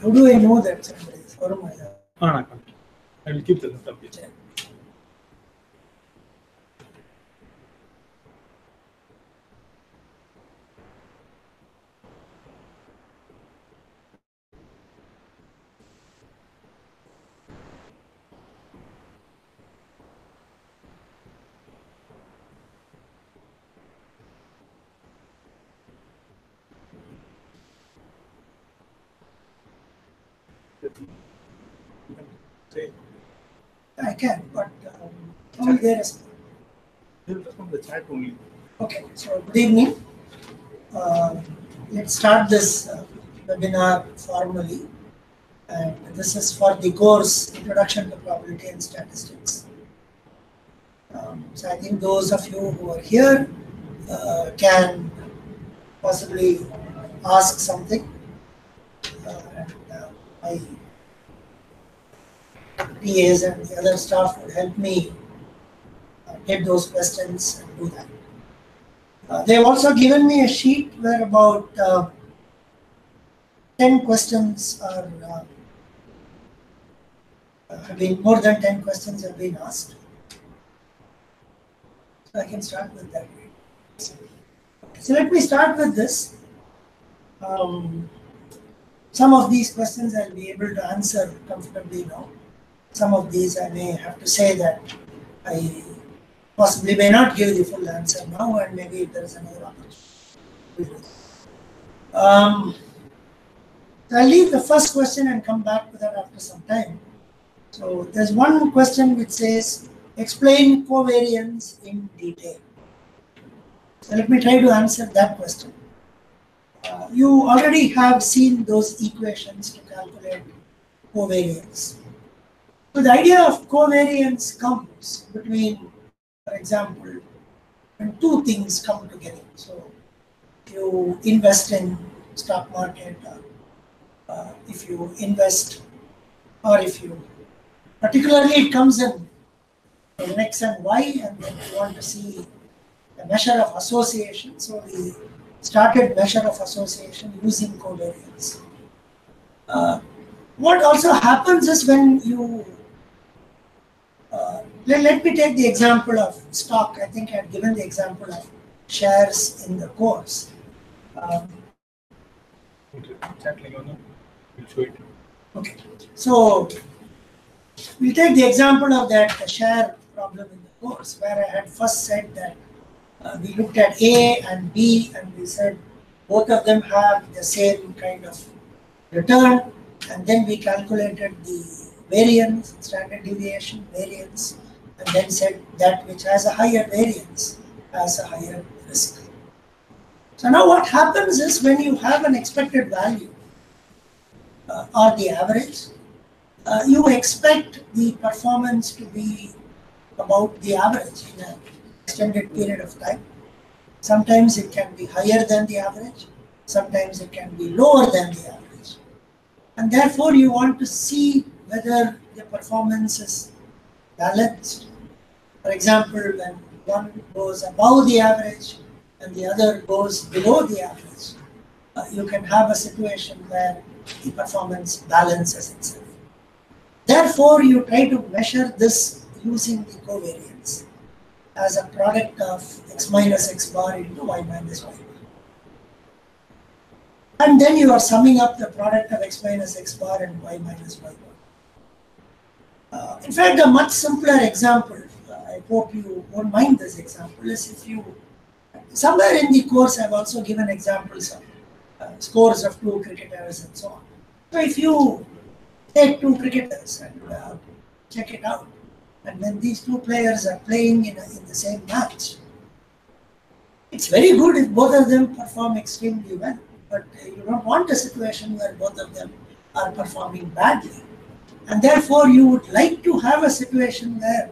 How do I know that somebody is? I will keep the laptop here. I can, but how will they respond? They will respond to the chat only. Okay, so good evening. Let's start this webinar formally. And this is for the course Introduction to Probability and Statistics. So I think those of you who are here can possibly ask something. My PAs and the other staff would help me get those questions and do that. They've also given me a sheet where about 10 questions are have been more than 10 questions have been asked. So I can start with that. So let me start with this. Some of these questions I'll be able to answer comfortably now. Some of these I may have to say that I possibly may not give the full answer now, and maybe if there is another opportunity. I'll leave the first question and come back to that after some time. So there's one question which says, explain covariance in detail. So let me try to answer that question. You already have seen those equations to calculate covariance. So the idea of covariance comes between, for example, when two things come together. So if you invest in stock market, if you invest, or if you, particularly it comes in X and Y, and then you want to see the measure of association. So we started measure of association using covariance. What also happens is when you, let me take the example of stock. I think I had given the example of shares in the course. Okay, so we'll take the example of that share problem in the course, where I had first said that we looked at A and B, and we said both of them have the same kind of return, and then we calculated the variance, standard deviation, variance, and then said that which has a higher variance has a higher risk. So now what happens is when you have an expected value or the average, you expect the performance to be about the average in an extended period of time. Sometimes it can be higher than the average, sometimes it can be lower than the average. And therefore you want to see whether the performance is balanced. For example, when one goes above the average and the other goes below the average, you can have a situation where the performance balances itself. Therefore, you try to measure this using the covariance as a product of x minus x bar into y minus y bar. And then you are summing up the product of x minus x bar and y minus y bar. In fact, a much simpler example, I hope you won't mind this example, is if you, somewhere in the course I've also given examples of scores of two cricketers and so on. So if you take two cricketers and check it out, and when these two players are playing in the same match, it's very good if both of them perform extremely well, but you don't want a situation where both of them are performing badly. And therefore you would like to have a situation where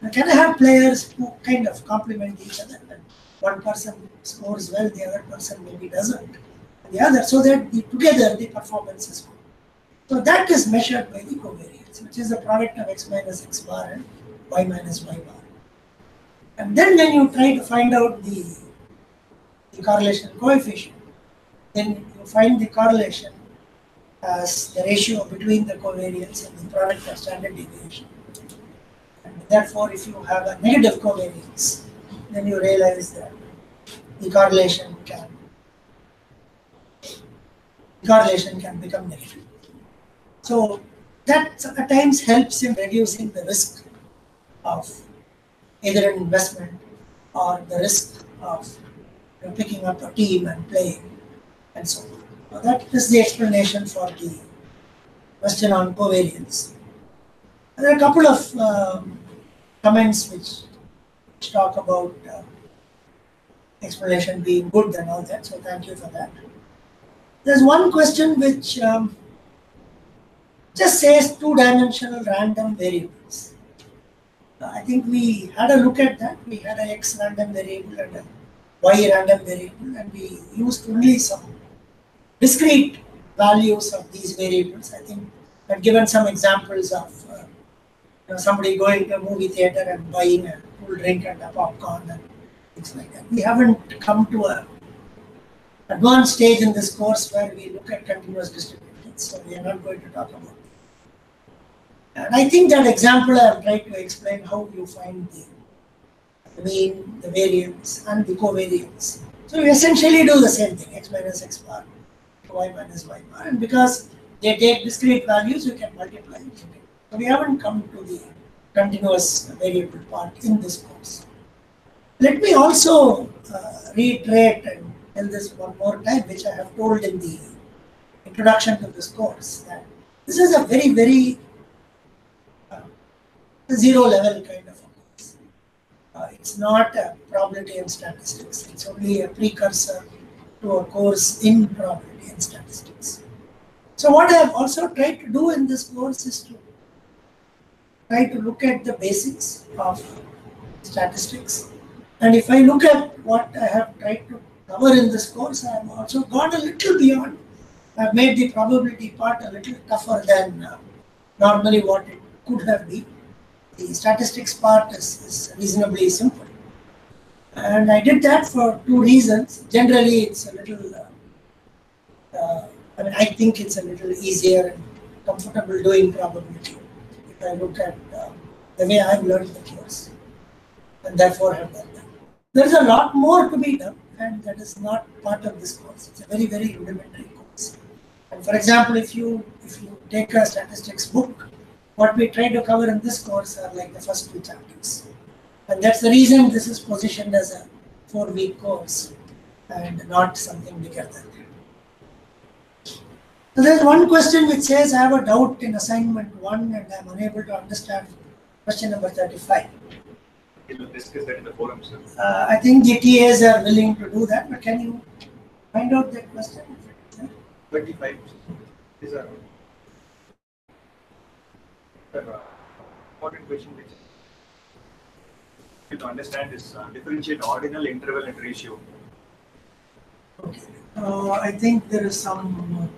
you can have players who kind of complement each other, and one person scores well, the other person maybe doesn't, and the other, so that together the performance is good. So that is measured by the covariance, which is the product of x minus x bar and y minus y bar. And then when you try to find out the correlation coefficient, then you find the correlation as the ratio between the covariance and the product of standard deviation. And therefore, if you have a negative covariance, then you realize that the correlation can become negative. So that at times helps in reducing the risk of either an investment or the risk of picking up a team and playing and so on. Now that is the explanation for the question on covariance. And there are a couple of comments which talk about explanation being good and all that, so thank you for that. There's one question which just says two-dimensional random variables. I think we had a look at that. We had an X random variable and a Y random variable, and we used only some discrete values of these variables. I think I've given some examples of somebody going to a movie theater and buying a cool drink and a popcorn and things like that. We haven't come to a advanced stage in this course where we look at continuous distributions, so we are not going to talk about it. And I think that example I have tried to explain how you find the mean, the variance, and the covariance. So you essentially do the same thing, x minus x bar, y minus y bar, and because they take discrete values, you can multiply it. So we haven't come to the continuous variable part in this course. Let me also reiterate and tell this one more time, which I have told in the introduction to this course, that this is a very, very zero level kind of a course. It's not a probability and statistics. It's only a precursor to a course in probability and statistics. So what I have also tried to do in this course is to try to look at the basics of statistics. And if I look at what I have tried to cover in this course, I have also gone a little beyond. I have made the probability part a little tougher than normally what it could have been. The statistics part is reasonably simple. And I did that for two reasons. Generally, it's a little, I think it's a little easier and comfortable doing probability if I look at the way I've learned the course, and therefore have done that. There's a lot more to be done, and that is not part of this course. It's a very, very rudimentary course. And for example, if you take a statistics book, what we try to cover in this course are like the first two chapters. And that's the reason this is positioned as a 4-week course and not something bigger than that. So there's one question which says, I have a doubt in assignment 1 and I'm unable to understand question number 35. We'll discuss that in the forum, sir. I think the TAs are willing to do that, but can you find out that question? 25. These are important question which to understand is differentiate ordinal, interval, and ratio. Okay. I think there is some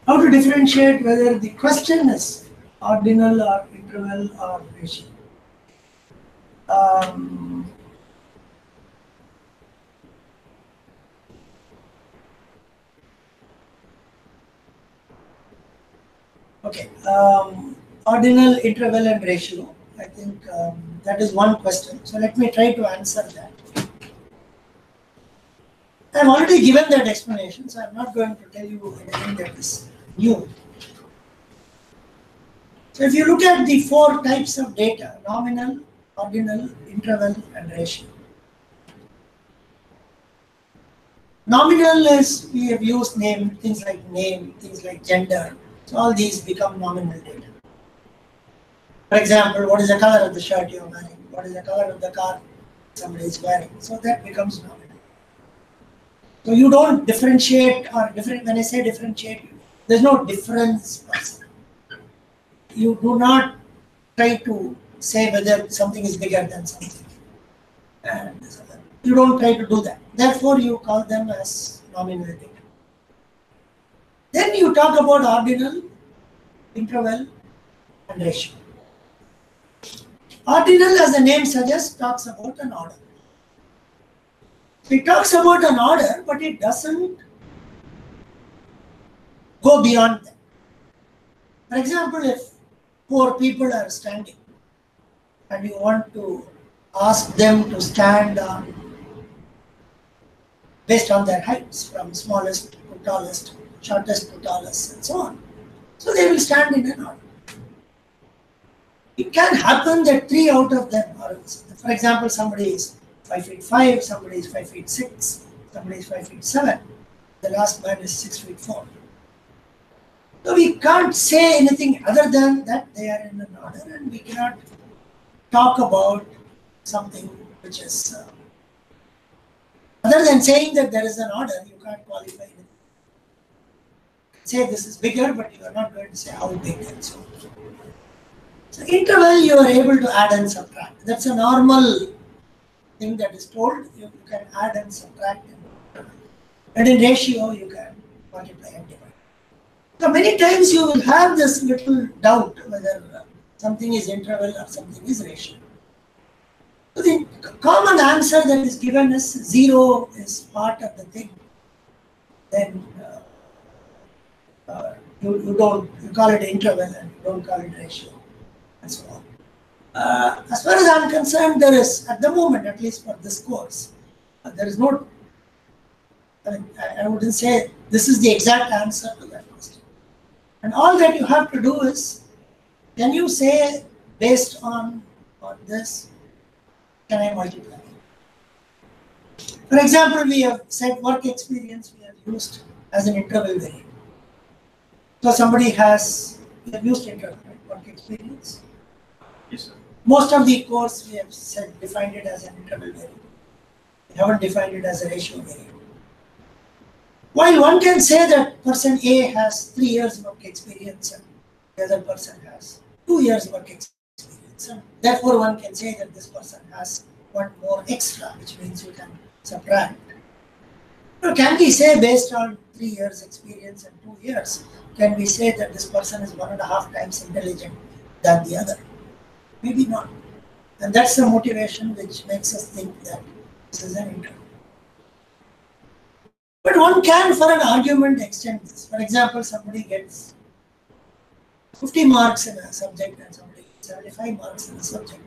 how to differentiate whether the question is ordinal or interval or ratio. Okay, ordinal, interval, and ratio. I think that is one question. So let me try to answer that. I've already given that explanation, so I'm not going to tell you anything that is new. So if you look at the 4 types of data, nominal, ordinal, interval, and ratio. Nominal is, we have used things like gender. So all these become nominal data. For example, what is the color of the shirt you're wearing? What is the color of the car somebody is wearing? So that becomes nominal. So you don't differentiate or when I say differentiate, there's no difference. You do not try to say whether something is bigger than something. And you don't try to do that. Therefore, you call them as nominal data. Then you talk about ordinal, interval, and ratio. Ordinal, as the name suggests, talks about an order. So it talks about an order, but it doesn't go beyond that. For example, if four people are standing and you want to ask them to stand based on their heights, from smallest to tallest, shortest to tallest, and so on. So they will stand in an order. It can happen that three out of them are, for example, somebody is 5 feet 5, somebody is 5 feet 6, somebody is 5 feet 7, the last man is 6 feet 4. So we can't say anything other than that they are in an order, and we cannot talk about something which is other than saying that there is an order. You can't qualify anything. Say this is bigger, but you are not going to say how big and so on. So interval you are able to add and subtract. That's a normal thing that is told. You can add and subtract. And in ratio you can multiply and divide. So many times you will have this little doubt whether something is interval or something is ratio. So the common answer that is given is 0 is part of the thing. Then you call it interval and you don't call it ratio and so on. As far as I'm concerned, there is, at the moment, at least for this course, there is no, I wouldn't say this is the exact answer to that question. And all that you have to do is, can you say based on this, can I multiply? For example, we have said work experience we have used as an interval variable. So somebody has, we have used interval, right? Work experience. Yes, sir. Most of the course we have said defined it as an interval variable. We haven't defined it as a ratio variable. While one can say that person A has 3 years work experience and the other person has 2 years work experience, and therefore one can say that this person has one more extra, which means you can subtract. Now, can we say based on 3 years experience and 2 years, can we say that this person is 1.5 times intelligent than the other? Maybe not. And that's the motivation which makes us think that this is an interval. But one can, for an argument, extend this. For example, somebody gets 50 marks in a subject and somebody gets 75 marks in a subject.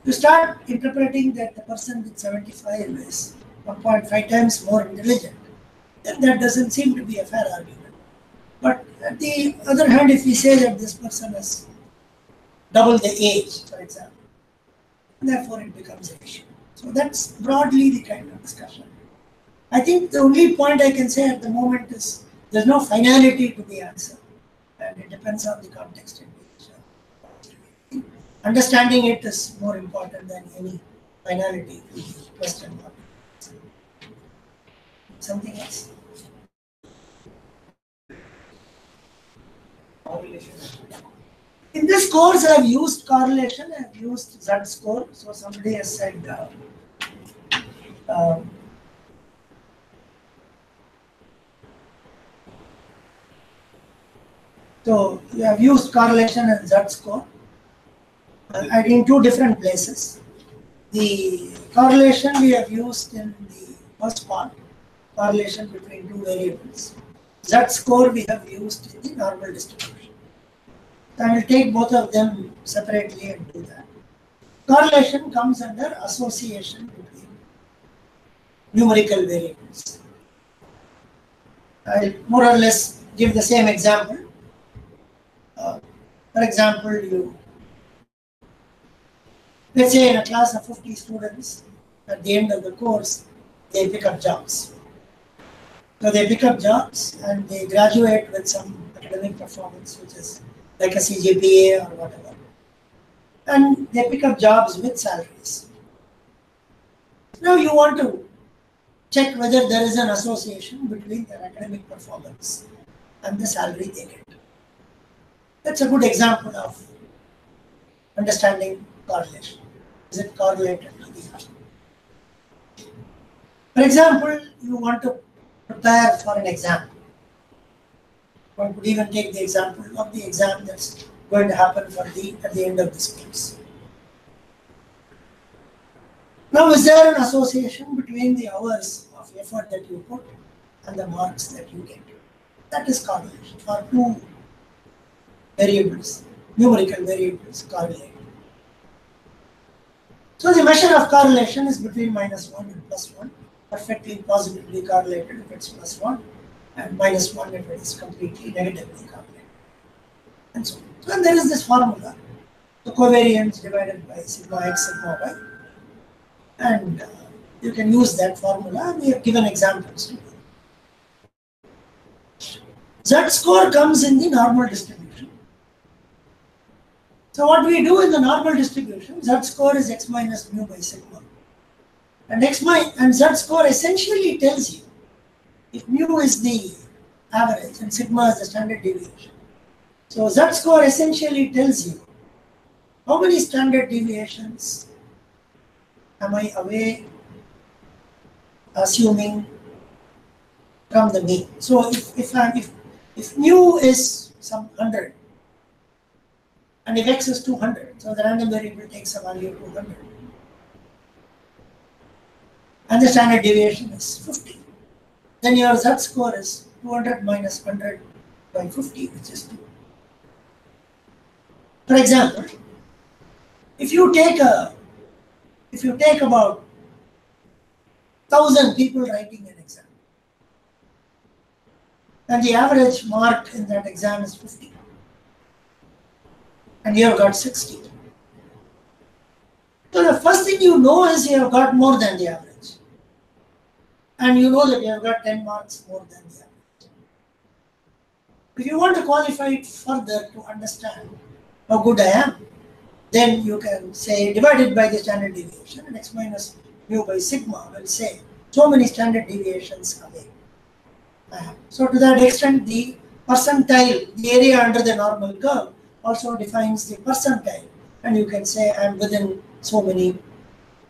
You start interpreting that the person with 75 is 1.5 times more intelligent, then that doesn't seem to be a fair argument. But on the other hand, if we say that this person has double the age, for example, therefore it becomes an issue. So that's broadly the kind of discussion. I think the only point I can say at the moment is there's no finality to the answer, and it depends on the context in which. Understanding it is more important than any finality to the question. Something else? In this course, I have used correlation, I have used z-score. So somebody has said, so we have used correlation and z-score in 2 different places. The correlation we have used in the first part, correlation between 2 variables. Z-score we have used in the normal distribution. I will take both of them separately and do that. Correlation comes under association between numerical variables. I will more or less give the same example. For example, let's say in a class of 50 students, at the end of the course, they pick up jobs. So they pick up jobs and they graduate with some academic performance, which is like a CGPA or whatever. And they pick up jobs with salaries. Now you want to check whether there is an association between their academic performance and the salary they get. That's a good example of understanding correlation. Is it correlated to the other? For example, you want to prepare for an exam. One could even take the example of the exam that's going to happen at the end of this course. Now, is there an association between the hours of effort that you put and the marks that you get? That is correlation for two variables, numerical variables correlate. So the measure of correlation is between -1 and +1, perfectly positively correlated if it's +1, and -1 if it is completely negatively correlated. And so on. So then there is this formula, the covariance divided by sigma x, sigma y. And you can use that formula, and we have given examples. Z score comes in the normal distribution. So what we do in the normal distribution, Z score is x minus mu by sigma. And Z score essentially tells you if mu is the average and sigma is the standard deviation. So Z score essentially tells you how many standard deviations am I away, assuming from the mean. So if mu is some 100 and if x is 200, so the random variable takes a value of 200 and the standard deviation is 50, then your Z score is 200 minus 100 by 50, which is 2. For example, if you take about 1,000 people writing an exam, and the average mark in that exam is 50, and you have got 60. So the first thing you know is you have got more than the average, and you know that you have got 10 marks more than the average. If you want to qualify it further to understand how good I am, then you can say divided by the standard deviation, and x minus mu by sigma will say so many standard deviations away. So to that extent, the percentile, the area under the normal curve, also defines the percentile, and you can say I am within so many,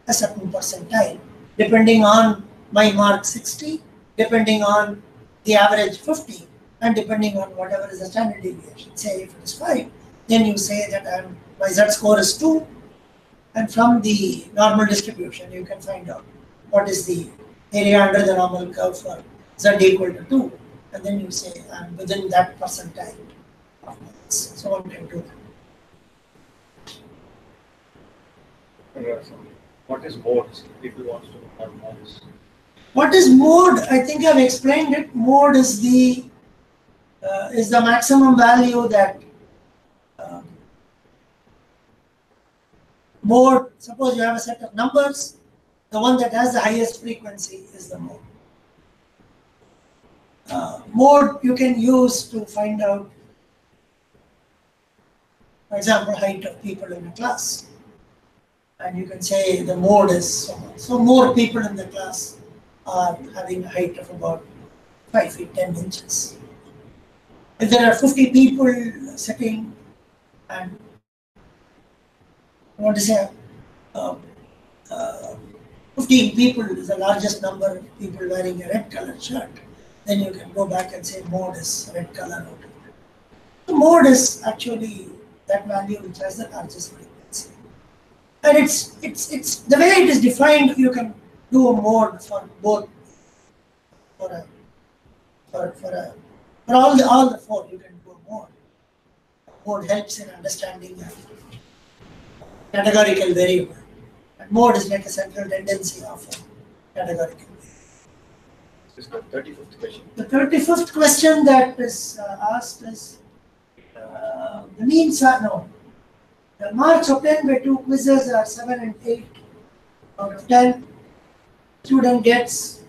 a certain percentile, depending on my mark 60, depending on the average 50, and depending on whatever is the standard deviation. Say if it is 5, then you say that my Z score is 2, and from the normal distribution you can find out what is the area under the normal curve for Z equal to 2, and then you say I'm within that percentile of marks. So one can do that. What is modes? People want to know about modes. What is mode? I think I've explained it. Mode is the maximum value that mode. Suppose you have a set of numbers, the one that has the highest frequency is the mode. Mode you can use to find out, for example, height of people in a class, and you can say the mode is so much. So more people in the class are having a height of about 5 feet 10 inches. If there are 50 people sitting, and I want to say 15 people is the largest number of people wearing a red colored shirt, then you can go back and say mode is red color out of it. The mode is actually that value which has the largest frequency. And it's the way it is defined, you can do a mode for both, for all the four you can do a mode. Mode helps in understanding the categorical variable. And mode is like a central tendency of a categorical variable. This is the 35th question. The 35th question that is asked is the means are known. The marks obtained by 2 quizzes are 7 and 8 out of 10. Student gets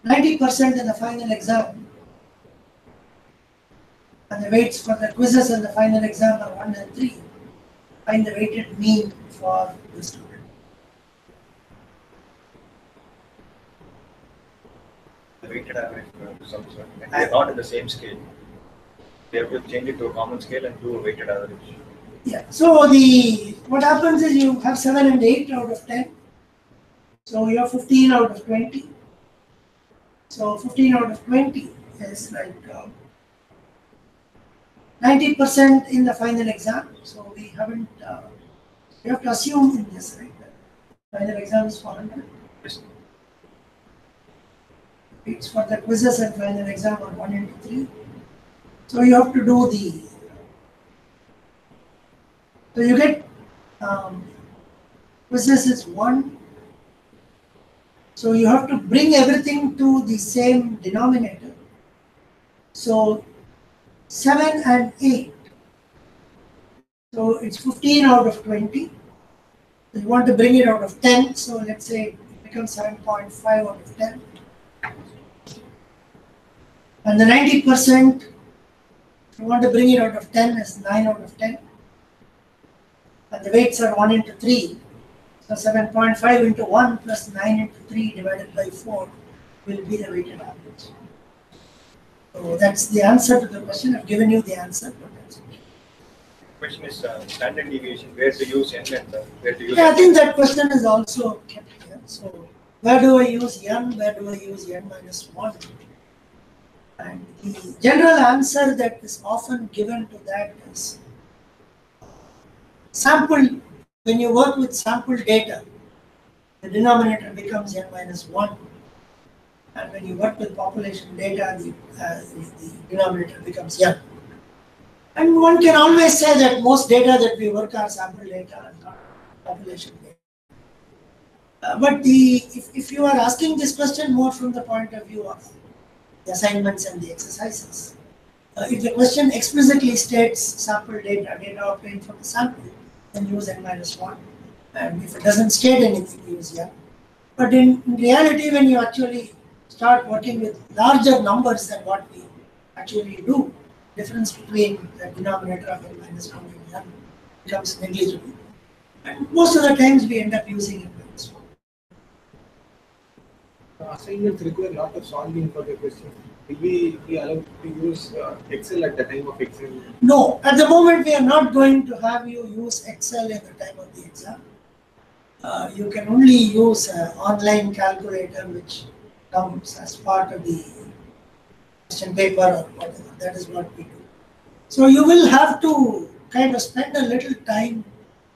90% in the final exam, and the weights for the quizzes and the final exam are 1 and 3. Find the weighted mean for the student. The weighted average for some sort. They are not in the same scale. They have to change it to a common scale and do a weighted average. Yeah. So what happens is you have 7 and 8 out of 10. So you have 15 out of 20. So 15 out of 20 is like 90% in the final exam. So we haven't You have to assume in this, right? Final exam is 400. Yes. It's for the quizzes and final exam are 1 into 3. So you have to do the. So you get quizzes is 1. So you have to bring everything to the same denominator. So 7 and 8. So it's 15 out of 20. So you want to bring it out of 10. So let's say it becomes 7.5 out of 10. And the 90%, you want to bring it out of 10 is 9 out of 10. And the weights are 1 into 3. So 7.5 into 1 plus 9 into 3 divided by 4 will be the weighted average. So that's the answer to the question. I've given you the answer. Question is standard deviation. Where to use n and where to use? Yeah, I think that question is also kept here. So where do I use n? Where do I use n minus 1? And the general answer that is often given to that is sample. When you work with sample data, the denominator becomes n minus 1. And when you work with population data, the denominator becomes n. And one can always say that most data that we work are sample data and not population data. But if you are asking this question more from the point of view of the assignments and the exercises, if the question explicitly states sample data obtained from the sample, then use n minus 1. And if it doesn't state anything, use n. But in reality, when you actually start working with larger numbers than what we actually do, difference between the denominator of n minus 1 and n becomes negligible. And most of the times we end up using n minus 1. Assignments require a lot of solving for the question. Will we be allowed to use Excel at the time of exam? No, at the moment we are not going to have you use Excel at the time of the exam. You can only use an online calculator which comes as part of the question paper or whatever. That is what we do. So you will have to kind of spend a little time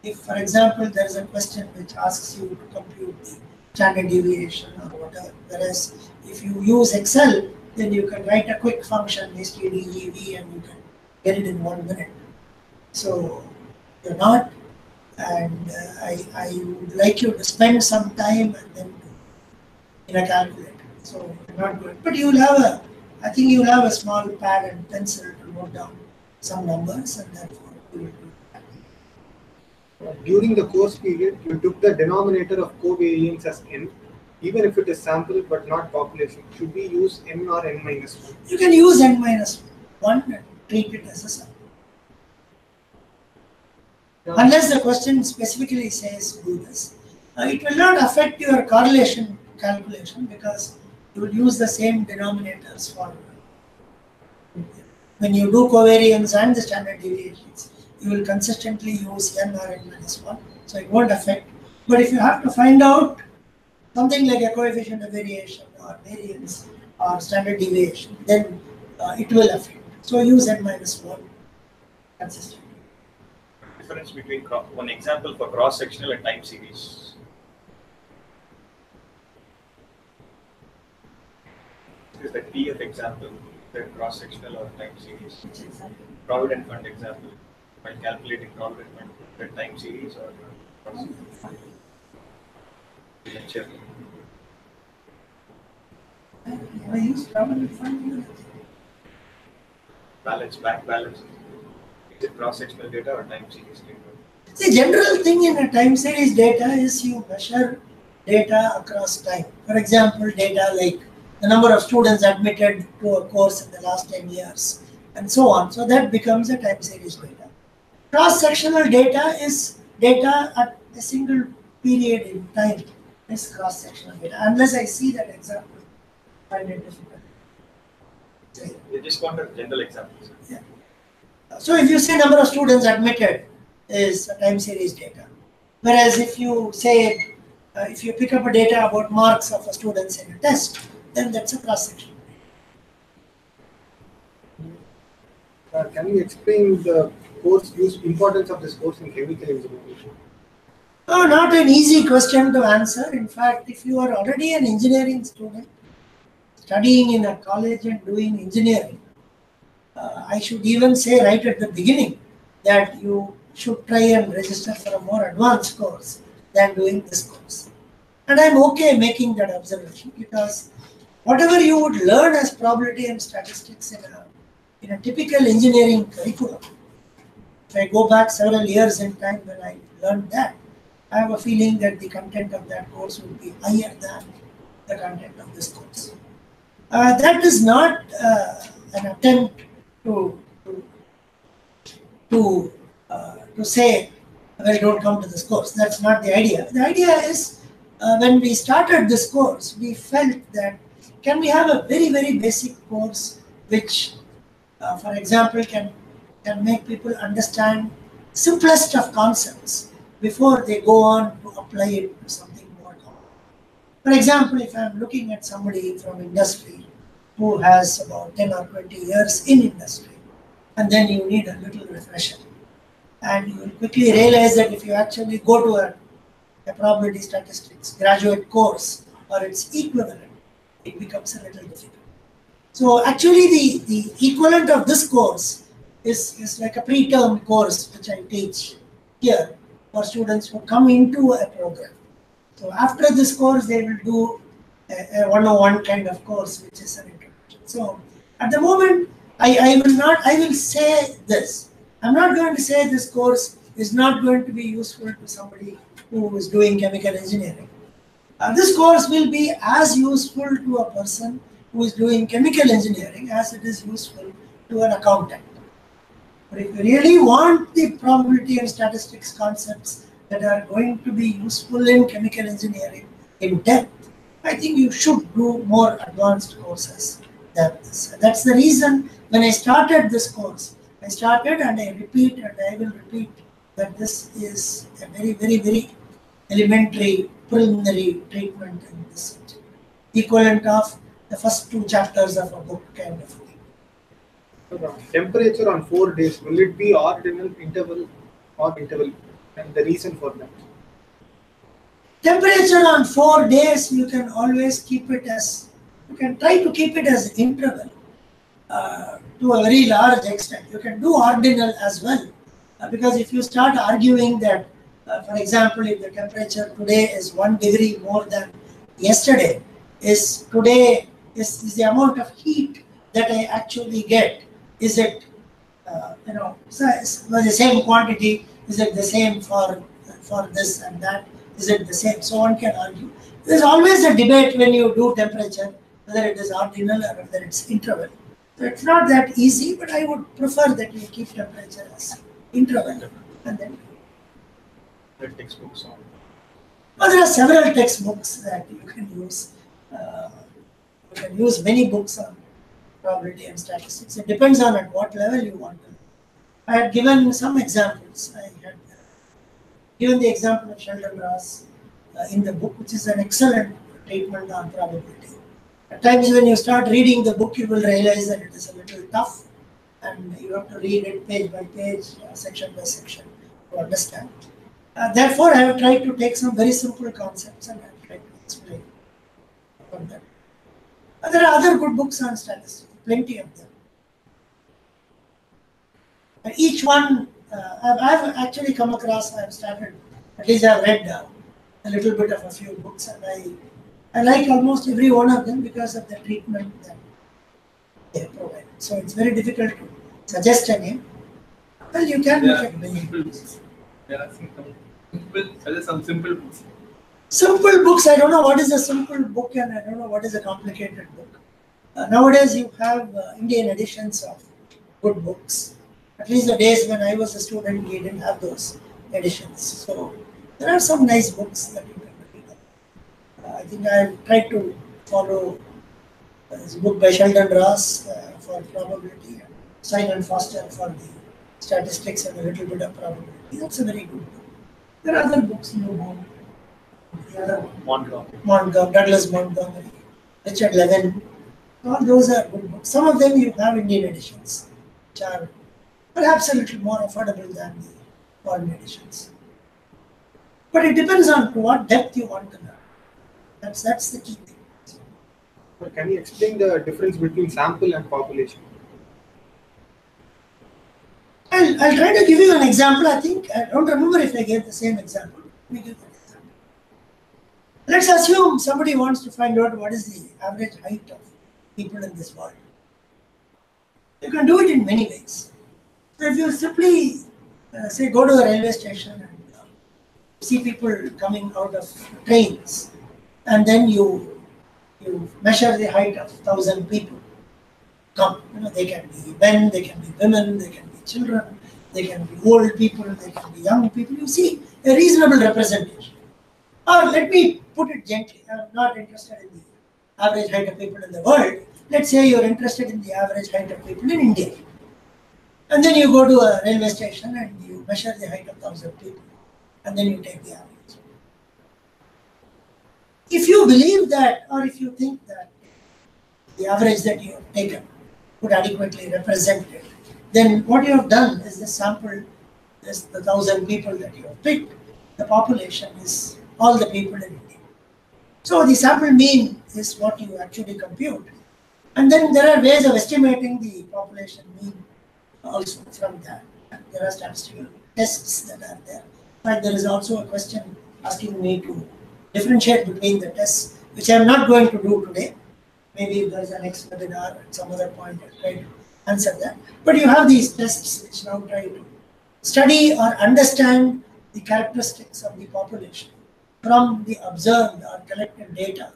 if, for example, there is a question which asks you to compute the standard deviation or whatever. Whereas if you use Excel, then you can write a quick function, stdev, and you can get it in 1 minute. So you're not, and I would like you to spend some time and then in a calculator. So you're not good, but you will have I think you will have a small pad and pencil to note down some numbers, and therefore you will do that. During the course period, you took the denominator of covariance as n, even if it is sample but not population. Should we use n or n minus 1? You can use n minus 1 and treat it as a sample. Unless the question specifically says do this. It will not affect your correlation calculation because you will use the same denominators for when you do covariance and the standard deviations. You will consistently use n or n minus 1, so it won't affect. But if you have to find out something like a coefficient of variation or variance or standard deviation, then it will affect. So use n minus 1 consistently. Difference between one example for cross-sectional and time series. Is the T of example, the cross-sectional or time series? Provident fund example. While calculating provident fund, the time series or cross-sectional? Lecture. I use provident fund. Balance, back balance. Is it cross-sectional data or time series data? The general thing in a time series data is you measure data across time. For example, data like the number of students admitted to a course in the last 10 years and so on. So that becomes a time series data. Cross-sectional data is data at a single period in time. It's cross-sectional data. Unless I see that example, I find it difficult. You just want a general examples. Yeah. So if you say number of students admitted is a time series data. Whereas if you say, if you pick up a data about marks of a students in a test, then that's a cross-section. Can you explain the course importance of this course in chemical engineering? Oh, not an easy question to answer. In fact, if you are already an engineering student, studying in a college and doing engineering, I should even say right at the beginning that you should try and register for a more advanced course than doing this course. And I'm okay making that observation because whatever you would learn as probability and statistics in a typical engineering curriculum, if I go back several years in time when I learned that, I have a feeling that the content of that course would be higher than the content of this course. That is not an attempt to say, well, don't come to this course. That's not the idea. The idea is when we started this course, we felt that can we have a very, very basic course which, for example, can make people understand simplest of concepts before they go on to apply it to something more common. For example, if I'm looking at somebody from industry who has about 10 or 20 years in industry, and then you need a little refresher. And you will quickly realize that if you actually go to a probability statistics graduate course or its equivalent, it becomes a little difficult. So actually the equivalent of this course is like a pre-term course which I teach here for students who come into a program. So after this course, they will do a 101 kind of course, which is an introduction. So at the moment, I will say this. I'm not going to say this course is not going to be useful to somebody who is doing chemical engineering. This course will be as useful to a person who is doing chemical engineering as it is useful to an accountant. But if you really want the probability and statistics concepts that are going to be useful in chemical engineering in depth, I think you should do more advanced courses than this. That's the reason when I started this course, I started and I repeat and I will repeat that this is a very, very, very elementary preliminary treatment in this subject, equivalent of the first 2 chapters of a book kind of thing. Temperature on 4 days, will it be ordinal, interval, or interval? And the reason for that? Temperature on 4 days, you can always keep it as, you can try to keep it as interval to a very large extent. You can do ordinal as well. Because if you start arguing that, for example, if the temperature today is 1 degree more than yesterday, is the amount of heat that I actually get, is it, the same quantity, is it the same for this and that, is it the same? So one can argue. There's always a debate when you do temperature, whether it is ordinal or whether it's interval. So it's not that easy, but I would prefer that you keep temperature as interval. And then The textbooks on. well, there are several textbooks that you can use. You can use many books on probability and statistics. It depends on at what level you want to. I had given some examples. I had given the example of Sheldon Ross in the book, which is an excellent treatment on probability. At times when you start reading the book, you will realize that it is a little tough and you have to read it page by page, section by section to understand. Therefore, I have tried to take some very simple concepts and I have tried to explain from them. There are other good books on statistics, plenty of them. And each one, I've actually come across, I've started, at least I've read a little bit of a few books and I like almost every one of them because of the treatment that they provide. So it's very difficult to suggest a name. Well, you can look at many books. There are some simple books. Simple books, I don't know what is a simple book and I don't know what is a complicated book. Nowadays you have Indian editions of good books. At least the days when I was a student, we didn't have those editions. So there are some nice books that you can read. I think I tried to follow this book by Sheldon Ross for probability and Simon Foster for the statistics and a little bit of probability. That's a very good book. There are other books, the other one, Douglas Montgomery, Richard Levin. All those are good books. Some of them you have Indian editions, which are perhaps a little more affordable than the foreign editions. But it depends on to what depth you want to learn. That's the key thing. But can you explain the difference between sample and population? I'll try to give you an example. I think I don't remember if I gave the same example. Let me give an example. Let's assume somebody wants to find out what is the average height of people in this world. You can do it in many ways. So if you simply say go to a railway station and see people coming out of trains, and then you measure the height of 1,000 people come. They can be men, they can be women, they can be children, they can be old people, they can be young people. You see a reasonable representation. Or let me put it gently, I'm not interested in the average height of people in the world. Let's say you're interested in the average height of people in India. And then you go to a railway station and you measure the height of 1,000 people. And then you take the average. If you believe that, or if you think that the average that you have taken would adequately represent it, then what you have done is the sample is the 1,000 people that you have picked. The population is all the people in India. So the sample mean is what you actually compute. And then there are ways of estimating the population mean also from that. There are statistical tests that are there. In fact, there is also a question asking me to differentiate between the tests, which I am not going to do today. Maybe if there is a next webinar at some other point, I'll try to answer that. But you have these tests which now try to study or understand the characteristics of the population from the observed or collected data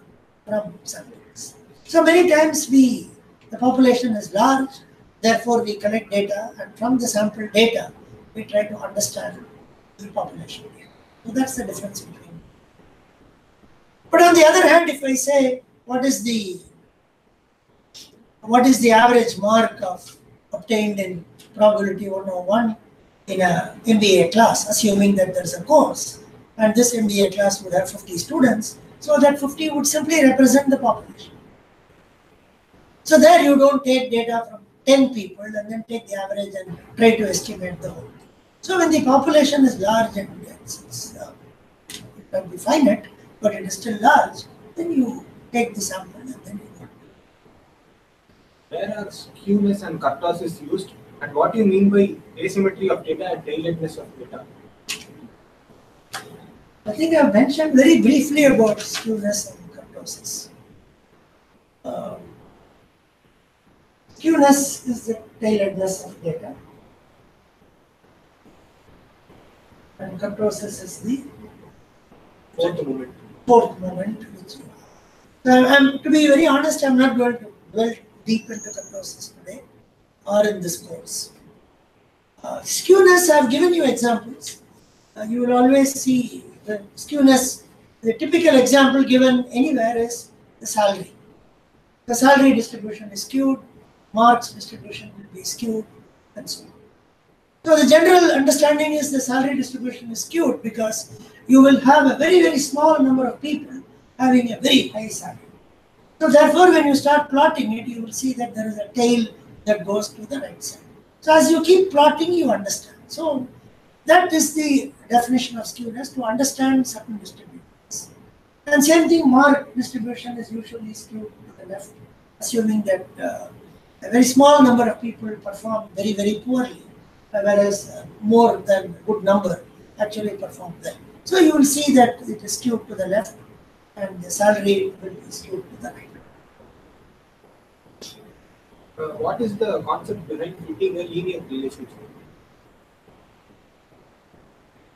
from samples. So many times the population is large, therefore we collect data, and from the sample data we try to understand the population. So that's the difference between. But on the other hand, if I say what is the average mark of obtained in probability 101 in a MBA class, assuming that there's a course, and this MBA class would have 50 students, so that 50 would simply represent the population. So there you don't take data from 10 people and then take the average and try to estimate the whole. So when the population is large and it can be finite, but it is still large, then you take the sample and then you go. Where are skewness and kurtosis used, and what do you mean by asymmetry of data and tailoredness of data? I think I've mentioned very briefly about skewness and kurtosis. Skewness is the tailoredness of data, and kurtosis is the fourth moment which you have. So to be very honest, I'm not going to dwell deep into kurtosis today or in this course. Skewness, I've given you examples. You will always see the skewness. The typical example given anywhere is the salary. The salary distribution is skewed, marks distribution will be skewed, and so on. So the general understanding is the salary distribution is skewed because you will have a very, very small number of people having a very high salary. So therefore, when you start plotting it, you will see that there is a tail that goes to the right side. So as you keep plotting, you understand. So that is the definition of skewness, to understand certain distributions. And same thing, mark distribution is usually skewed to the left, assuming that a very small number of people perform very, very poorly, whereas more than a good number actually perform well. So you will see that it is skewed to the left and the salary will be skewed to the right. What is the concept behind fitting a linear relationship?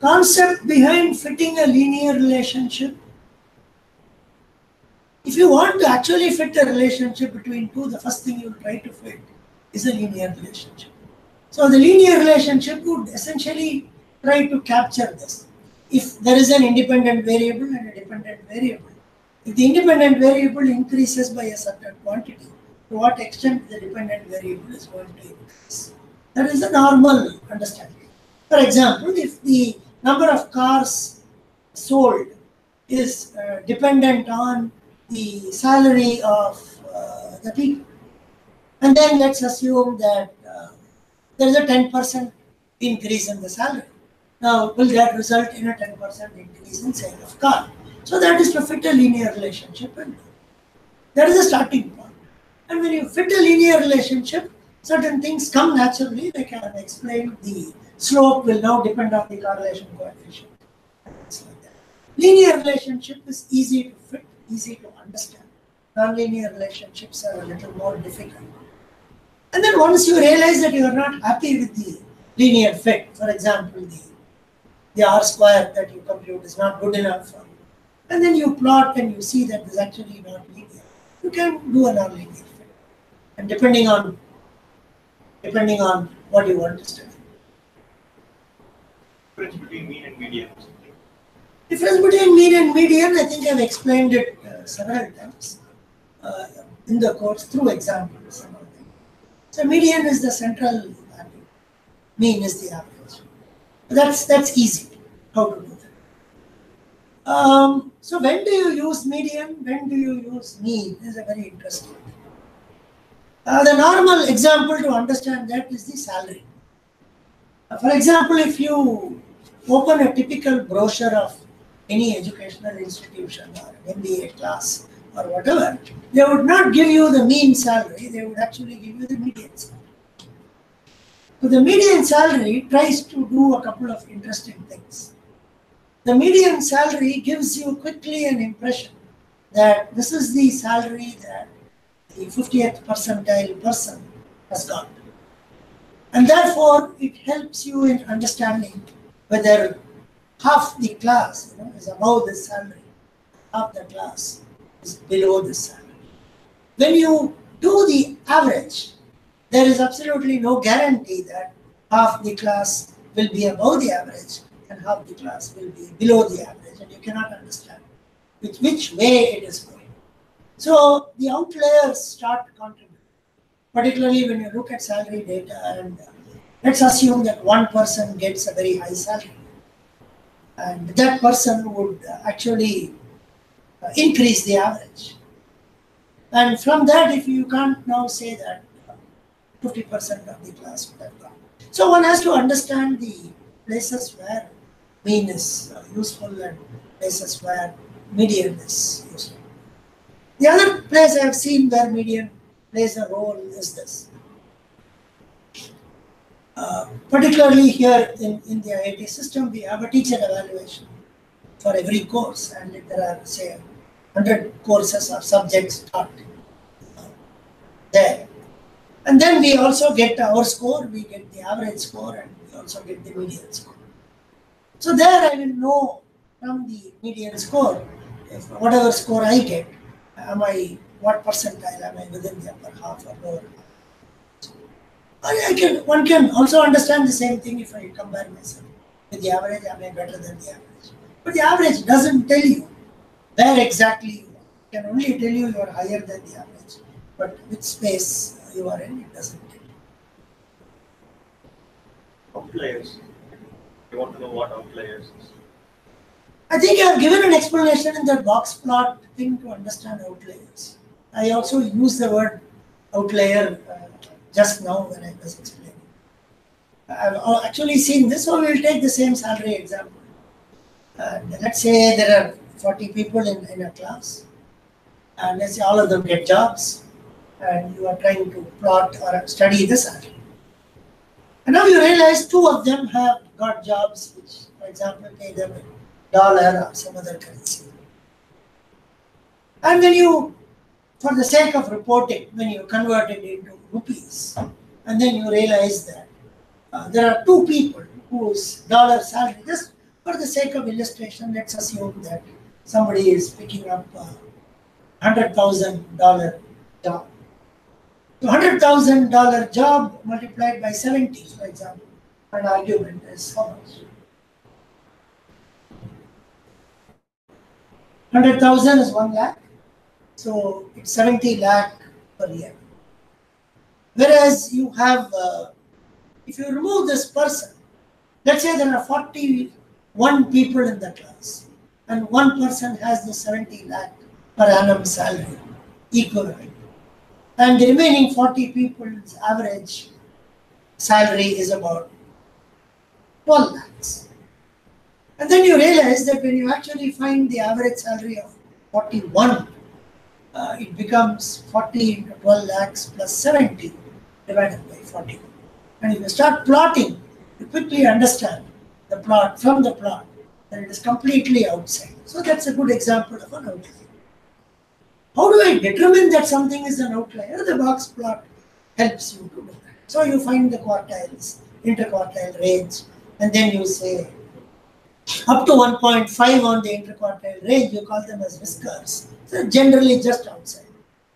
Concept behind fitting a linear relationship. If you want to actually fit a relationship between two, the first thing you try to fit is a linear relationship. So the linear relationship would essentially try to capture this. If there is an independent variable and a dependent variable, if the independent variable increases by a certain quantity, to what extent the dependent variable is going to increase. That is a normal understanding. For example, if the number of cars sold is dependent on the salary of the people, and then let's assume that there is a 10% increase in the salary, Now, will that result in a 10% increase in sale of car? So that is to fit a linear relationship, and that is the starting point. And when you fit a linear relationship, certain things come naturally. Like I have explained, the slope will now depend on the correlation coefficient. Things like that. Linear relationship is easy to fit, easy to understand. Non-linear relationships are a little more difficult. And then once you realize that you are not happy with the linear fit, for example, the R square that you compute is not good enough, and then you plot and you see that it's actually not linear, you can do a non-linear fit. And depending on what you want to study. Difference between mean and median. Difference between mean and median, I think I've explained it several times in the course through examples. So median is the central value, mean is the average. That's easy. How to do that? So when do you use median? When do you use mean? This is a very interesting thing. The normal example to understand that is the salary. For example, if you open a typical brochure of any educational institution or an MBA class or whatever, they would not give you the mean salary, they would actually give you the median salary. So the median salary tries to do a couple of interesting things. The median salary gives you quickly an impression that this is the salary that the 50th percentile person has got. And therefore, it helps you in understanding whether half the class is above this salary, half the class is below this salary. When you do the average, there is absolutely no guarantee that half the class will be above the average and half the class will be below the average, and you cannot understand which way it is going. So the outliers start contributing, particularly when you look at salary data, and let's assume that one person gets a very high salary, and that person would actually increase the average. And from that, if you can't now say that 50% of the class would have gone. So one has to understand the places where mean is useful and places where median is useful. The other place I have seen where median plays a role is this. Particularly here in the IIT system, we have a teacher evaluation for every course, and there are, say, 100 courses or subjects taught there. And then we also get our score, we get the average score, and we also get the median score. So there I will know from the median score, if whatever score I get, what percentile am I within the upper half or lower half. One can also understand the same thing if I compare myself with the average, am I better than the average. But the average doesn't tell you where exactly you are. It can only tell you are higher than the average. But which space you are in, it doesn't tell you. Outliers. You want to know what outliers is? I think I have given an explanation in that box plot thing to understand outliers. I also used the word outlier just now when I was explaining. I've actually seen this, so we will take the same salary example. Let's say there are 40 people in a class, and let's say all of them get jobs, and you are trying to plot or study the salary. And now you realize 2 of them have got jobs which, for example, pay them $1 or some other currency. And when you, for the sake of reporting, when you convert it into rupees, and then you realize that there are 2 people whose dollar salary, just for the sake of illustration, let's assume that somebody is picking up $100,000 job. So $100,000 job multiplied by 70, for example, an argument is how much? 100,000 is 1 lakh, so it's 70 lakh per year. Whereas you have, if you remove this person, let's say there are 41 people in the class, and 1 person has the 70 lakh per annum salary equivalent, and the remaining 40 people's average salary is about 12 lakhs. And then you realize that when you actually find the average salary of 41, it becomes 40 into 12 lakhs plus 70 divided by 40. And if you start plotting, you quickly understand the plot from the plot that it is completely outside. So that's a good example of an outlier. How do I determine that something is an outlier? The box plot helps you to do that. So you find the quartiles, interquartile range, and then you say up to 1.5 on the interquartile range, you call them as whiskers. So generally just outside.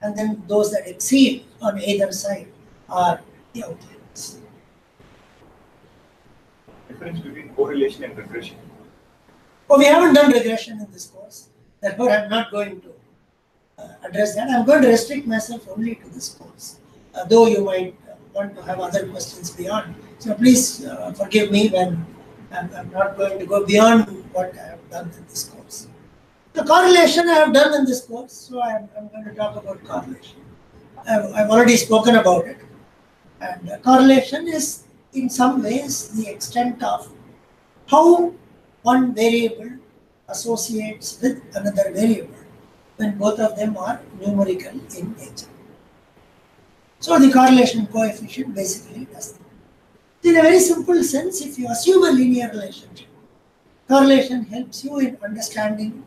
And then those that exceed on either side are the outliers. Difference between correlation and regression. Oh, we haven't done regression in this course. Therefore, I'm not going to address that. I'm going to restrict myself only to this course. Though you might want to have other questions beyond. So please forgive me when I'm not going to go beyond what I have done in this course. The correlation I have done in this course, so I'm going to talk about correlation. I've already spoken about it. And correlation is in some ways the extent of how one variable associates with another variable when both of them are numerical in nature. So the correlation coefficient basically does that. In a very simple sense, if you assume a linear relationship, correlation helps you in understanding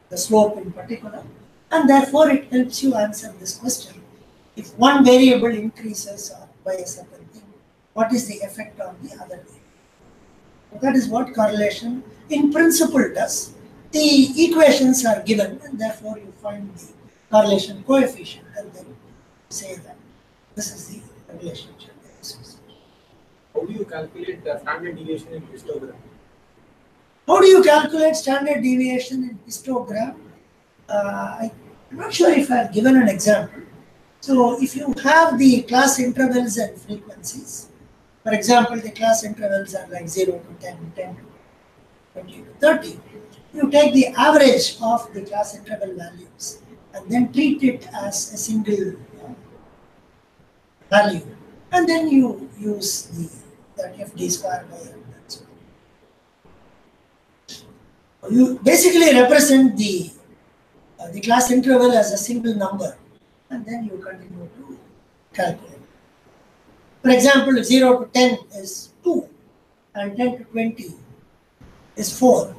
the slope in particular, and therefore it helps you answer this question. If one variable increases by a certain thing, what is the effect on the other variable? So that is what correlation in principle does. The equations are given, and therefore you find the correlation coefficient and then say that this is the relationship. How do you calculate the standard deviation in histogram? How do you calculate standard deviation in histogram? I'm not sure if I've given an example. So if you have the class intervals and frequencies, for example, the class intervals are like 0 to 10, 10 to 20 to 30, you take the average of the class interval values and then treat it as a single value, and then you use that FD square by n. You basically represent the class interval as a single number, and then you continue to calculate. For example, if 0 to 10 is 2 and 10 to 20 is 4,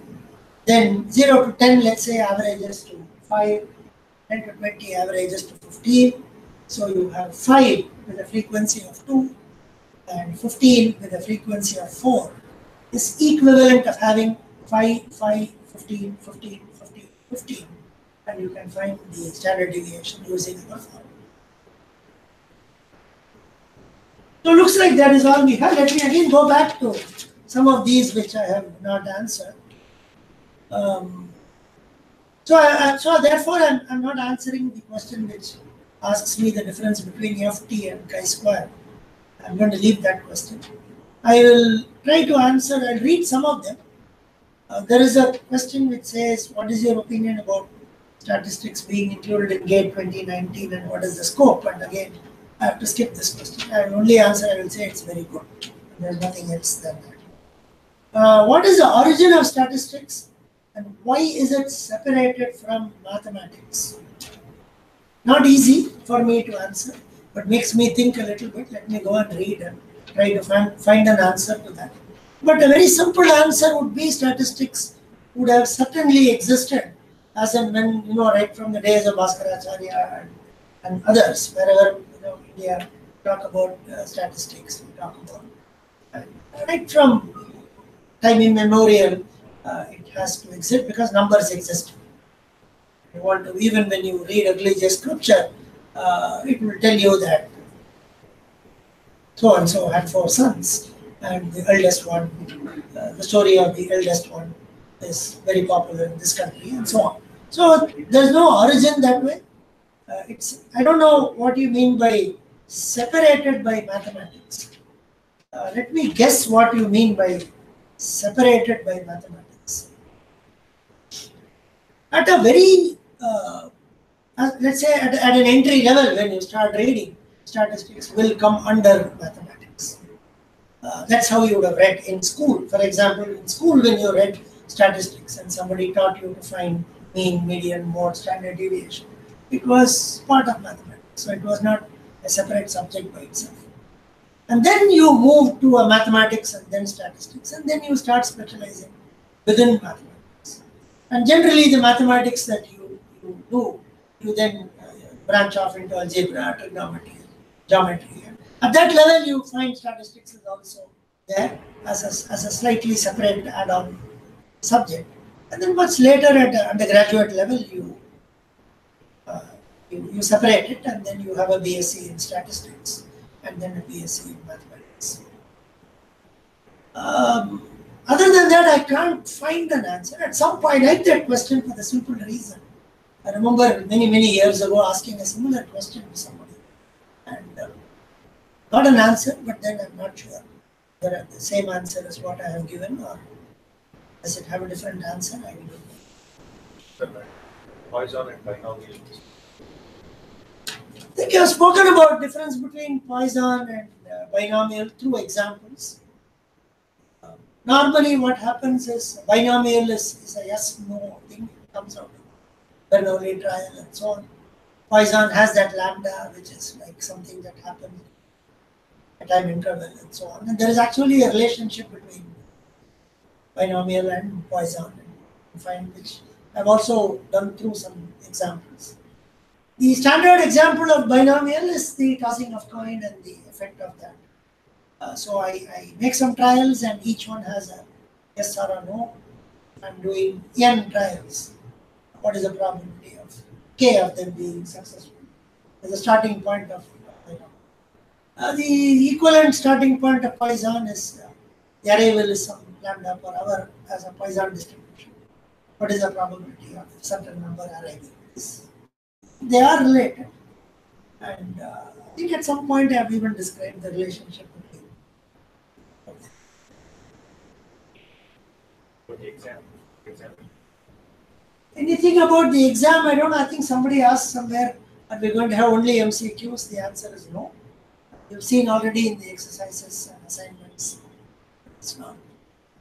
then 0 to 10, let's say, averages to 5, 10 to 20 averages to 15. So you have 5 with a frequency of 2 and 15 with a frequency of 4 is equivalent of having 5, 5, 15, 15, 15, 15, and you can find the standard deviation using the formula. So it looks like that is all we have. Let me again go back to some of these which I have not answered. So therefore I'm not answering the question which asks me the difference between ft and chi-square. I'm going to leave that question. I will try to answer, I'll read some of them. There is a question which says, what is your opinion about statistics being included in GATE 2019 and what is the scope? And again, I have to skip this question. I will only answer, I will say it's very good. There's nothing else than that. What is the origin of statistics and why is it separated from mathematics? Not easy for me to answer, but makes me think a little bit. Let me go and read and try to find an answer to that. But a very simple answer would be statistics would have certainly existed as and when, right from the days of Bhaskaracharya and others, wherever, India talk about statistics, we talk about. Right from time immemorial, it has to exist because numbers exist. You want to, even when you read religious scripture, it will tell you that so and so had 4 sons, and the eldest one, the story of the eldest one is very popular in this country, and so on. So there's no origin that way. I don't know what you mean by separated by mathematics. Let me guess what you mean by separated by mathematics. At a very, let's say at an entry level, when you start reading, statistics will come under mathematics. That's how you would have read in school. For example, in school when you read statistics and somebody taught you to find mean, median, mode, standard deviation. It was part of mathematics, so it was not a separate subject by itself. And then you move to a mathematics and then statistics, and then you start specializing within mathematics. And generally, the mathematics that you do, you then branch off into algebra, trigonometry, geometry. And at that level, you find statistics is also there as a slightly separate add-on subject. And then much later at the undergraduate level, you separate it, and then you have a BSc in statistics and then a BSc in mathematics. Other than that, I can't find an answer. At some point, I like that question for the simple reason. I remember many years ago asking a similar question to somebody and got an answer, but then I'm not sure whether the same answer is what I have given or does it have a different answer. I don't know. Poisson and binomial. I think I've spoken about difference between Poisson and binomial through examples. Normally what happens is binomial is a yes-no thing. It comes out of Bernoulli trial and so on. Poisson has that lambda, which is like something that happens at time interval and so on. And there is actually a relationship between binomial and Poisson, and find which I've also done through some examples. The standard example of binomial is the tossing of coin and the effect of that. So I make some trials and each one has a yes or a no. I'm doing n trials. What is the probability of k of them being successful? As a starting point of binomial. The equivalent starting point of Poisson is the arrival is some lambda per hour as a Poisson distribution. What is the probability of a certain number arriving? They are related, and I think at some point I have even described the relationship between. For the exam. Anything about the exam? I don't know. I think somebody asked somewhere, are we going to have only MCQs? The answer is no. You've seen already in the exercises and assignments. It's not.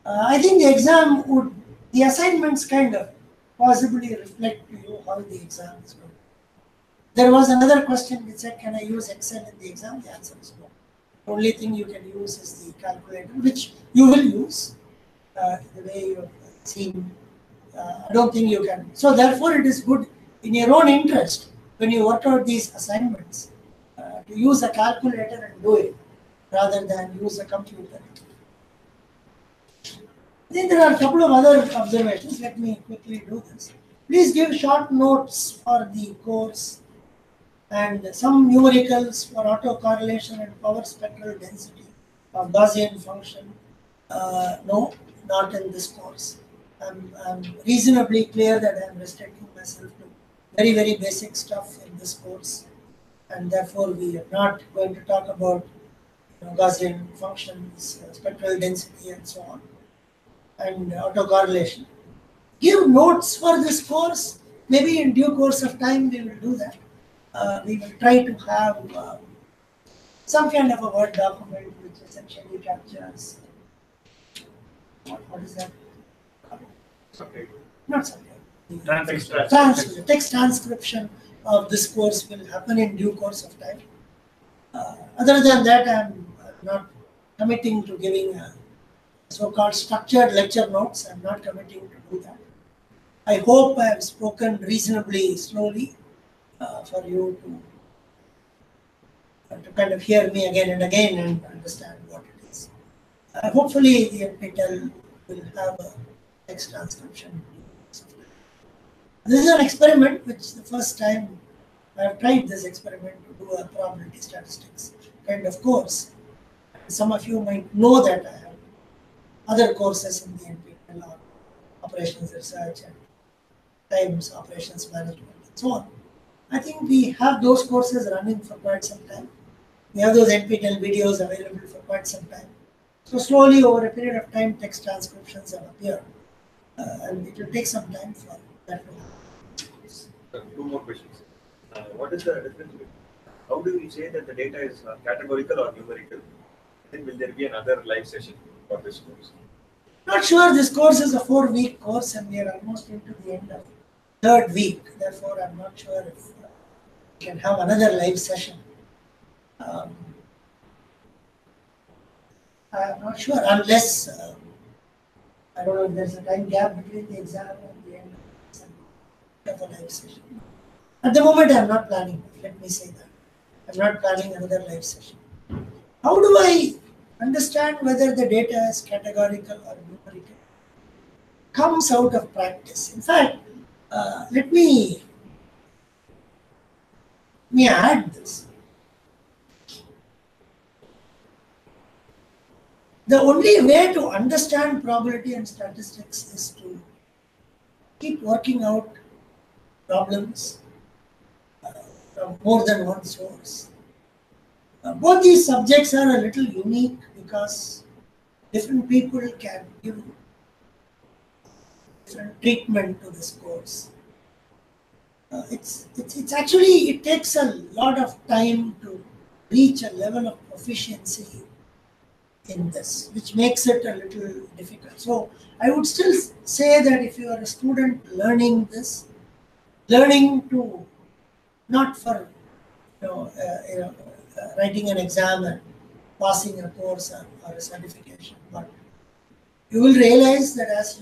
I think the exam would, the assignments kind of possibly reflect to you how the exam is going. There was another question which said, can I use Excel in the exam? The answer is no. The only thing you can use is the calculator, which you will use the way you have seen. I don't think you can. So therefore, it is good in your own interest when you work out these assignments to use a calculator and do it rather than use a computer. I think there are a couple of other observations. Let me quickly do this. Please give short notes for the course and some numericals for autocorrelation and power spectral density of Gaussian function. No, not in this course. I'm reasonably clear that I'm restricting myself to very basic stuff in this course, and therefore we are not going to talk about Gaussian functions, spectral density, and so on, and autocorrelation. Give notes for this course. Maybe in due course of time we will do that. We will try to have some kind of a Word document which essentially captures what is that? Not subtitle. Text transcription of this course will happen in due course of time. Other than that, I'm not committing to giving so-called structured lecture notes. I'm not committing to do that. I hope I have spoken reasonably slowly for you to kind of hear me again and again and understand what it is. Hopefully, the NPTEL will have a text transcription. This is an experiment which the first time I have tried this experiment to do a probability statistics kind of course. Some of you might know that I have other courses in the NPTEL on operations research and times operations management and so on. I think we have those courses running for quite some time. We have those NPTEL videos available for quite some time. So slowly over a period of time, text transcriptions have appeared. And it will take some time for that to happen. Two more questions. What is the difference between, how do we say that the data is categorical or numerical? Then will there be another live session for this course? Not sure, this course is a 4-week course and we are almost into the end of third week. Therefore, I'm not sure if we can have another live session. I'm not sure unless, I don't know if there's a time gap between the exam and the end of the live session. At the moment, I'm not planning, let me say that. I'm not planning another live session. How do I understand whether the data is categorical or numerical? Comes out of practice. In fact, let me add this. The only way to understand probability and statistics is to keep working out problems from more than one source. Both these subjects are a little unique because different people can give different treatment to this course. It's actually, it takes a lot of time to reach a level of proficiency in this, which makes it a little difficult. So I would still say that if you are a student learning this, learning to not for writing an exam and passing a course or a certification, but you will realize that as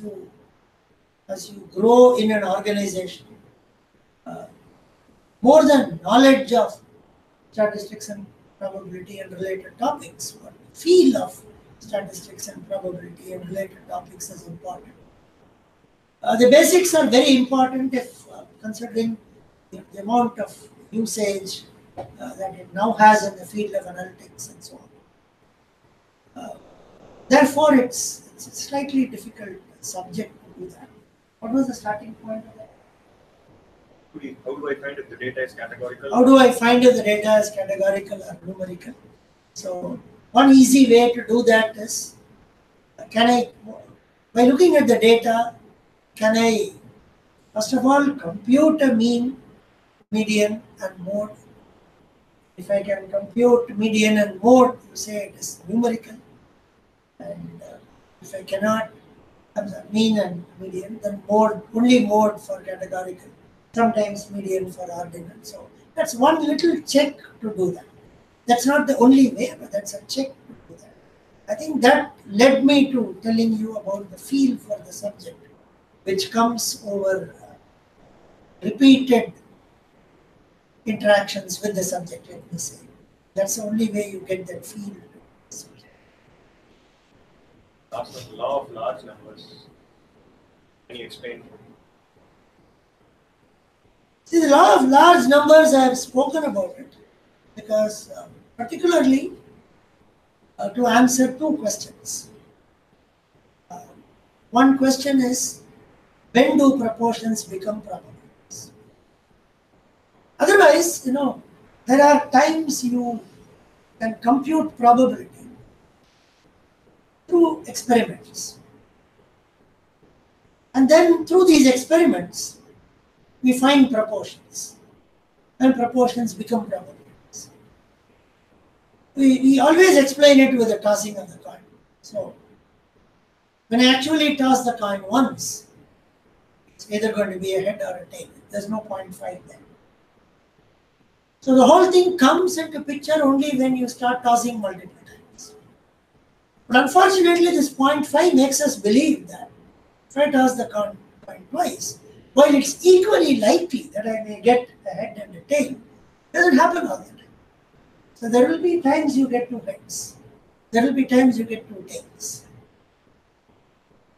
you grow in an organization, more than knowledge of statistics and probability and related topics, but feel of statistics and probability and related topics is important. The basics are very important if considering the amount of usage that it now has in the field of analytics and so on. Therefore, it's a slightly difficult subject to do that. What was the starting point of that? How do I find if the data is categorical? How do I find if the data is categorical or numerical? So one easy way to do that is, by looking at the data, can I first of all compute a mean, median and mode? If I can compute median and mode, you say it is numerical. And if I cannot have mean and median, then mode, only mode for categorical. Sometimes median for ordinal. So that's one little check to do that. That's not the only way, but that's a check to do that. I think that led me to telling you about the feel for the subject, which comes over repeated interactions with the subject, let me say. That's the only way you get that feel. Last one, law of large numbers. Can you explain? See, the law of large numbers, I have spoken about it because particularly to answer two questions. One question is, when do proportions become probabilities? Otherwise, there are times you can compute probability through experiments. And then through these experiments, we find proportions, and proportions become probabilities. We always explain it with the tossing of the coin. So, when I actually toss the coin once, it's either going to be a head or a tail. There's no 0.5 there. So the whole thing comes into picture only when you start tossing multiple times. But unfortunately, this 0.5 makes us believe that if I toss the coin twice, while it's equally likely that I may get a head and a tail, it doesn't happen all the time. So there will be times you get 2 heads. There will be times you get 2 tails.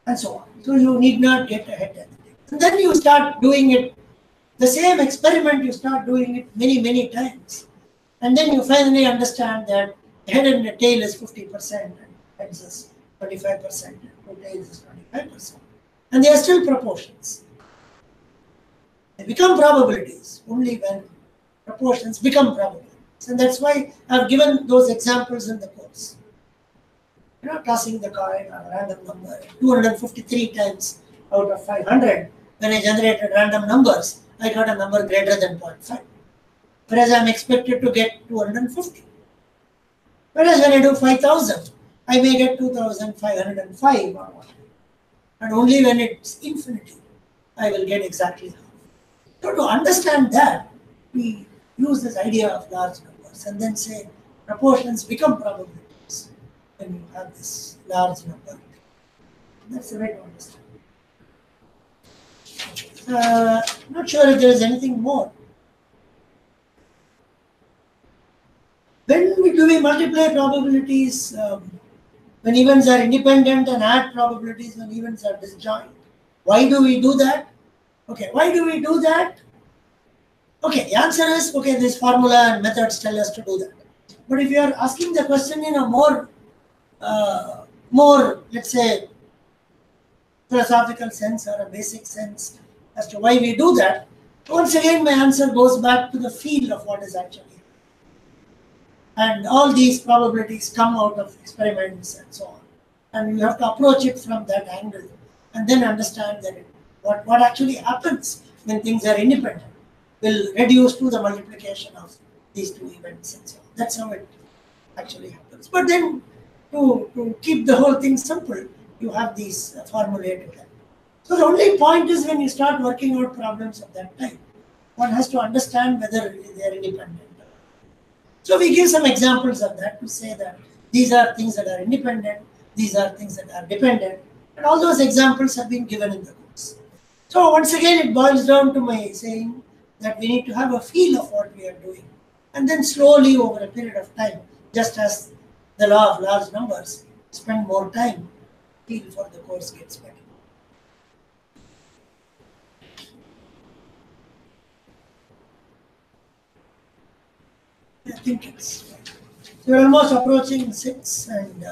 And so on. So you need not get a head and a tail. And then you start doing it, the same experiment, you start doing it many, many times. And then you finally understand that a head and a tail is 50% and heads is 25% and 2 tails is 25%. And they are still proportions. They become probabilities only when proportions become probabilities. And that's why I've given those examples in the course. Tossing the coin or a random number 253 times out of 500. When I generated random numbers, I got a number greater than 0.5. Whereas I'm expected to get 250. Whereas when I do 5,000, I may get 2,505 or what. and only when it's infinity, I will get exactly half. So to understand that, we use this idea of large numbers and then say proportions become probabilities when you have this large number. That's the way to understand. Not sure if there is anything more. When do we multiply probabilities? When events are independent and add probabilities when events are disjoint. Why do we do that? Okay, why do we do that? Okay, the answer is, okay, this formula and methods tell us to do that. But if you are asking the question in a more, let's say, philosophical sense or a basic sense as to why we do that, once again my answer goes back to the field of what is actually happening. And all these probabilities come out of experiments and so on. And you have to approach it from that angle and then understand that what actually happens when things are independent will reduce to the multiplication of these two events and so on. That's how it actually happens. But then to keep the whole thing simple, you have these formulated. So the only point is when you start working out problems of that type, one has to understand whether they are independent. So we give some examples of that to say that these are things that are independent, these are things that are dependent, and all those examples have been given in the course. So once again, it boils down to my saying that we need to have a feel of what we are doing, and then slowly over a period of time, just as the law of large numbers, spend more time, feel for the course gets better. I think it's, we're almost approaching 6, and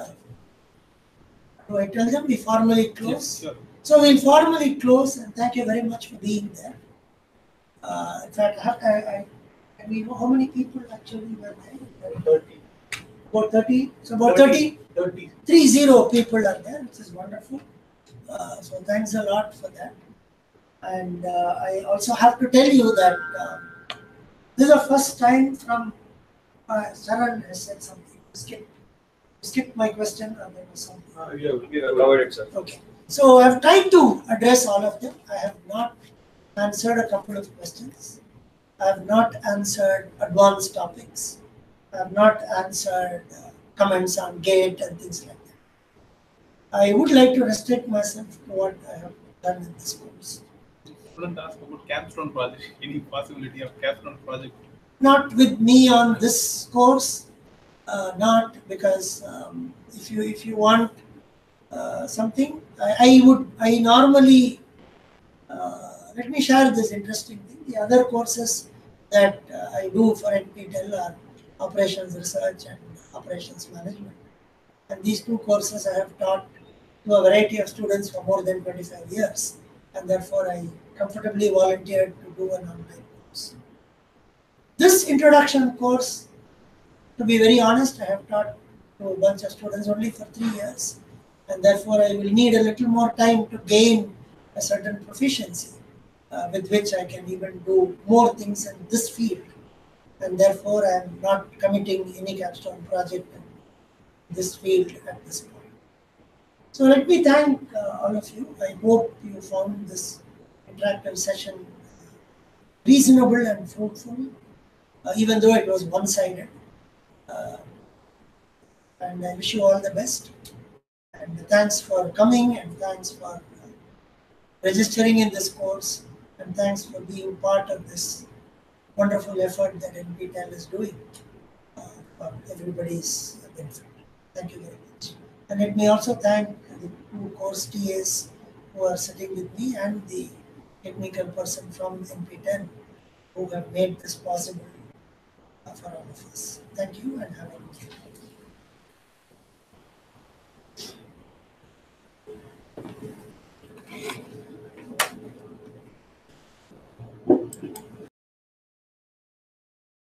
do I tell them we formally close? Yes, sure. So we'll formally close, and thank you very much for being there. In fact, we know how many people actually were there? 30. About 30. So about 30 people are there, which is wonderful. So thanks a lot for that. And I also have to tell you that this is the first time from Sharan has said something. Skip my question, or there was something. We have covered it, sir. Okay. So I've tried to address all of them. I have not answered a couple of questions. I have not answered advanced topics. I have not answered comments on gate and things like that. I would like to restrict myself to what I have done in this course. Couldn't ask about capstone project. Any possibility of capstone project? Not with me on this course. Not because if you want something, I normally let me share this interesting thing. The other courses that I do for NPTEL are operations research and operations management, and these two courses I have taught to a variety of students for more than 25 years, and therefore I comfortably volunteered to do an online course. This introduction course, to be very honest, I have taught to a bunch of students only for 3 years, and therefore I will need a little more time to gain a certain proficiency with which I can even do more things in this field, and therefore I am not committing any capstone project in this field at this point. So let me thank all of you. I hope you found this interactive session reasonable and fruitful, even though it was one-sided. And I wish you all the best. And thanks for coming, and thanks for registering in this course, and thanks for being part of this wonderful effort that NPTEL is doing for everybody's benefit. Thank you very much. And let me also thank the 2 course TAs who are sitting with me and the technical person from NPTEL who have made this possible for all of us. Thank you, and have a good day.